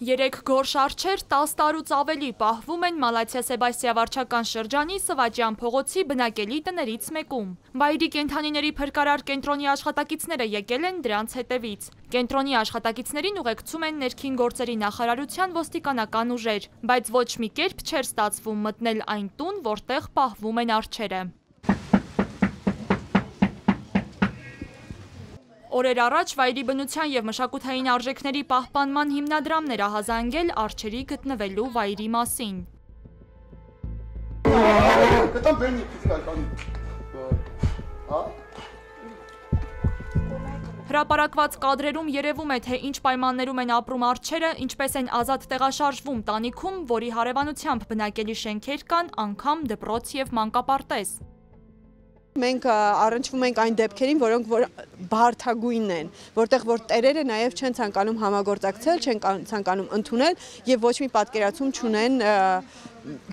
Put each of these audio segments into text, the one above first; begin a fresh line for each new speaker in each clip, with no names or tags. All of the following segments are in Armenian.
Երեք գորշ արջեր 10 տարուց ավելի պահվում են Մալաթիա Սեբաստիա վարչական շրջանի Սվաճյան փողոցի բնակելի տներից մեկում։ Վայրի կենդանիների փրկարար կենտրոնի աշխատակիցները եկել են դրանց հետևից։ Կենտրոնի աշխատակիցներին ուղեկցում են ներքին գործերի նախարարության ոստիկանական ուժեր, բայց ոչ մի կերպ չէր ստացվում մտնել այն տուն, որտեղ պահվում են արջերը։ Օրեր առաջ վայրի բնության և մշակութային արժեքների պահպանման հիմնադրամն էր ահազանգել արջերի գտնվելու վայրի մասին։ Հրապարակված կադրերում երևում է, թե ինչ պայմաններում են ապրում արջերը, ինչպես են ազատ տեղաշարժվում տանիքում, որի հարևանությամբ բնակելի շենքեր կան, անգամ դպրոց և մանկապարտեզ։
Մենք առնչվում ենք այն դեպքերին, որոնք բարդագույնն են, որտեղ որ տերերը նաև չեն ցանկանում համագործակցել, չեն ցանկանում ընդունել եւ ոչ մի պատկերացում չունեն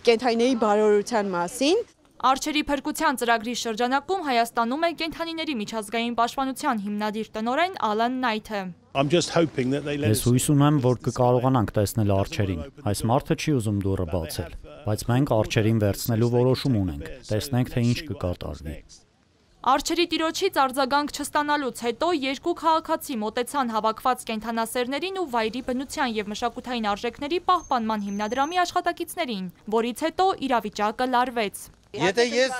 կենդանիների բարօրության մասին։
Արջերի փրկության ծրագրի շրջանակում Հայաստանում է կենդանիների միջազգային պաշտպանության հիմնադիր տնօրեն Ալան Նայթը։
Ես հույս ունեմ, որ կկարողանանք տեսնել արջերին։ Այս մարդը չի ուզում դուռը բացել, բայց մենք արջերին վերցնելու որոշում ունենք։ Տեսնենք, թե ինչ կկատարվի։
Արջերի տիրոջից արձագանք չստանալուց հետո երկու քաղաքացի մոտեցան հավաքված կենդանասերներին ու վայրի բնության և մշակութային արժեքների պահպանման հիմնադրամի աշխատակիցներին, որից հետո իրավիճակը լարվեց։
Եթե ես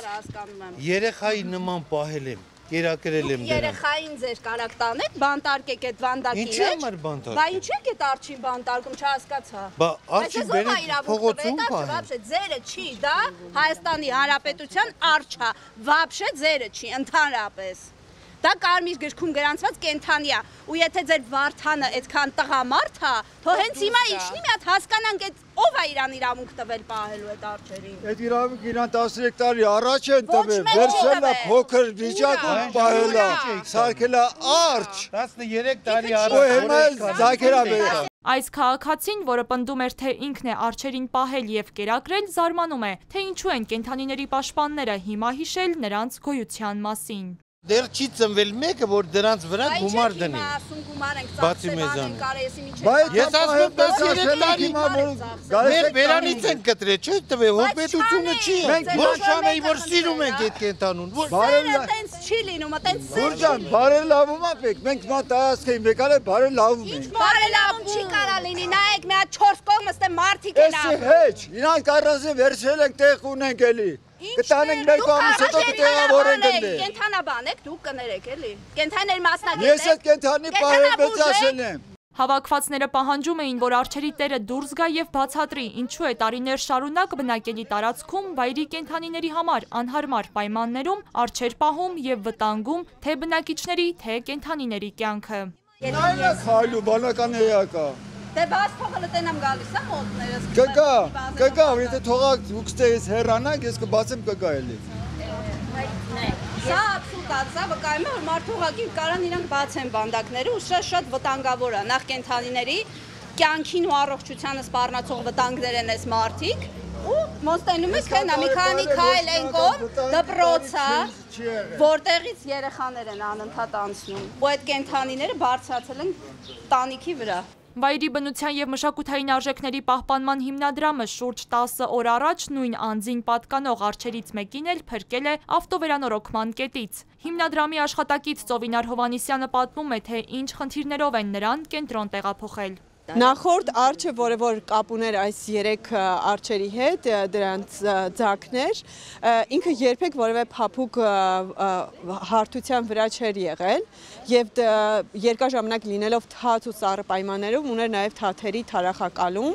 երեխայի նման պահել եմ, կերակրել եմ դրան։
Երեխային ձեր կարակ տանեք, բանտարկեք այդ վանդակի մեջ։
Ինչի համար բանտարկում։
Բա ինչի՞ եք այդ արջին բանտարկում, չհասկացա։
Բա արջին բերեք փողոցում պահել։
Ձերը չի, դա Հայաստանի Հանրապետության արջա, վաբշե ձերը չի, ընդհանրապես։ Դա կարմիր գրքում գրանցված կենդանի է, ու եթե ձեր վարդանը այդքան տղամարդ է, թո հենց հիմա իջնի մի հատ հասկանանք այդ ով է իրան իրավունք տվել պահելու այդ արջերին։
Այդ իրավունք իրան 13 տարի առաջ են տվել, վերցել է փոքր վիճակում պահել է, սարքել է արջ։
13 տարի առաջ
հիմա ձակերա բերել։
Այս քաղաքացին, որը պնդում էր, թե ինքն է արջերին պահել և կերակրել, զարմանում է, թե ինչու են կենդանիների պաշտպանները հիմա հիշել նրանց գոյության մասին։
Դեռ չի ծնվել մեկը, որ դրանց վրա գումար դնի։ Բացի մեզանից։ Ես ասում եմ 13 տարի մեր բերանից են կտրել, չէ՞ տվել, հոբետությունը չի։ Մենք նշանեի, որ սիրում ենք այդ կենտանուն։
Այտենց չի լինում, այտենց
Գուրջան, բարելավում ապեք, մենք մա տարածքային մեկալ է բարելավում ենք։
Բարելավում չի կարա լինի, նայեք մի հատ 4 կողմս թե մարդիկ են
ապրում։ Էս հեչ, իրանք առանձին վերցրել ենք տեղ ունենք էլի։ Կտանենք մեկ ամիս հետո կտեղավորենք դե։
Կենթանաբան եք, դուք կներեք էլի։ Կենթաներ մասնագետ եք։
Ես այդ կենթանի պահել ասել եմ։
Հավաքվածները պահանջում էին, որ արջերի տերը դուրս գա և բացատրի, ինչու է տարիներ շարունակ բնակելի տարածքում վայրի կենդանիների համար անհարմար պայմաններում արջեր պահում և վտանգում թե բնակիչների, թե կենդանիների կյանքը։
Նայնա քայլու բանական էակա։
Դե բաց թողը տենամ գալիս է մոտներս։
Կգա, եթե թողակ դուք ստեղից հեռանանք, ես կբացեմ կգա էլի։
Սա աբսուրդ է, սա վկայում է, որ մարդու ուղղակի կարան իրանք բացեն բանդակները ու շատ վտանգավոր է, նախ կենդանիների կյանքին ու առողջությանը սպառնացող վտանգներ են այս մարդիկ ու մոստենում ես թե մի քանի քայլ ենքով դպրոցա, որտեղից երեխաներ են անընդհատ անցնում ու այդ կենդանիները բարձրացել են տանիքի վրա։
Վայրի բնության և մշակութային արժեքների պահպանման հիմնադրամը շուրջ 10 օր առաջ նույն անձին պատկանող արջերից մեկին էլ փրկել է ավտովերանորոգման կետից։ Հիմնադրամի աշխատակից Ծովինար Հովանիսյանը պատմում է, թե ինչ խնդիրներով են նրան կենտրոն տեղափոխել։
Նախորդ արջը, որը որ կապ ուներ այս 3 արջերի հետ, դրանց ձակներ, ինքը երբեք որևէ փափուկ հարթության վրա չէր եղել եւ երկար ժամանակ լինելով թաց ու սառը պայմաններում ուներ նաեւ թաթերի թարախակալում։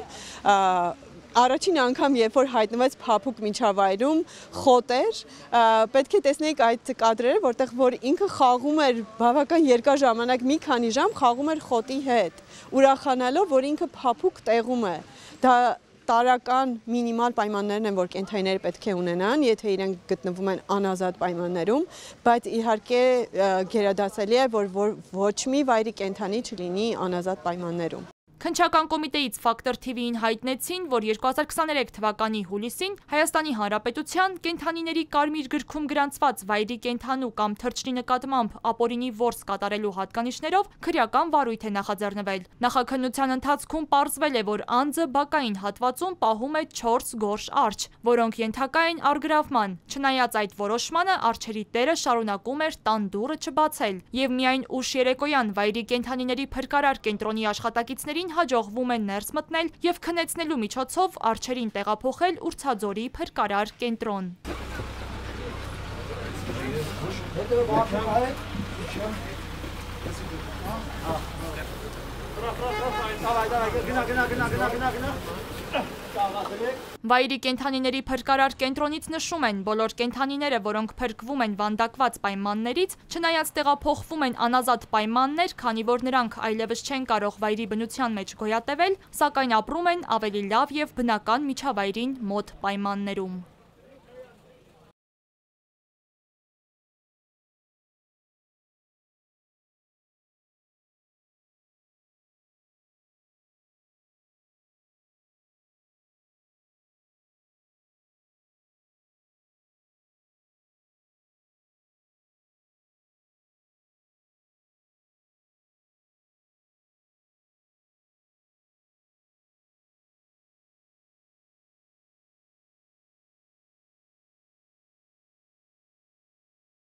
Առաջին անգամ, երբ որ հայտնվեց փափուկ միջավայրում խոտ էր, պետք է տեսնեիք այդ կադրերը, որտեղ որ ինքը խաղում էր բավական երկար ժամանակ, մի քանի ժամ խաղում էր խոտի հետ, ուրախանալով, որ ինքը փափուկ տեղում է։ Դա տարական մինիմալ պայմաններն են, որ կենդանիները պետք է ունենան, եթե իրենք գտնվում են անազատ պայմաններում, բայց իհարկե գերադասելի է, որ ոչ մի վայրի կենդանի չլինի անազատ պայմաններում։
Քննչական կոմիտեից Factor TV-ին հայտնեցին, որ 2023 թվականի հուլիսին Հայաստանի Հանրապետության կենդանիների կարմիր գրքում գրանցված վայրի կենդանու կամ թռչնի նկատմամբ ապօրինի որս կատարելու հատկանիշներով քրեական վարույթ է նախաձեռնվել։ Նախաքննության ընթացքում պարզվել է, որ անձը բակային հատվածում պահում է 4 գորշ արջեր, որոնք ենթակա են առգրավման։ Չնայած այդ որոշմանը, արջերի տերը շարունակում էր տան դուռը չբացել, եւ միայն ուշ երեկոյան վայրի կենդանիների փրկարար կենտրոնի աշխատակիցներին հաջողվում է ներս մտնել եւ քնեցնելու միջոցով արջերին տեղափոխել Ուրցաձորի փրկարար կենտրոն։ Վայրի կենդանիների փրկարար կենտրոնից նշում են, բոլոր կենդանիները, որոնք փրկվում են վանդակված պայմաններից, չնայած տեղափոխվում են անազատ պայմաններ, քանի որ նրանք այլևս չեն կարող վայրի բնության մեջ գոյատևել, սակայն ապրում են ավելի լավ եւ բնական միջավայրին մոտ պայմաններում։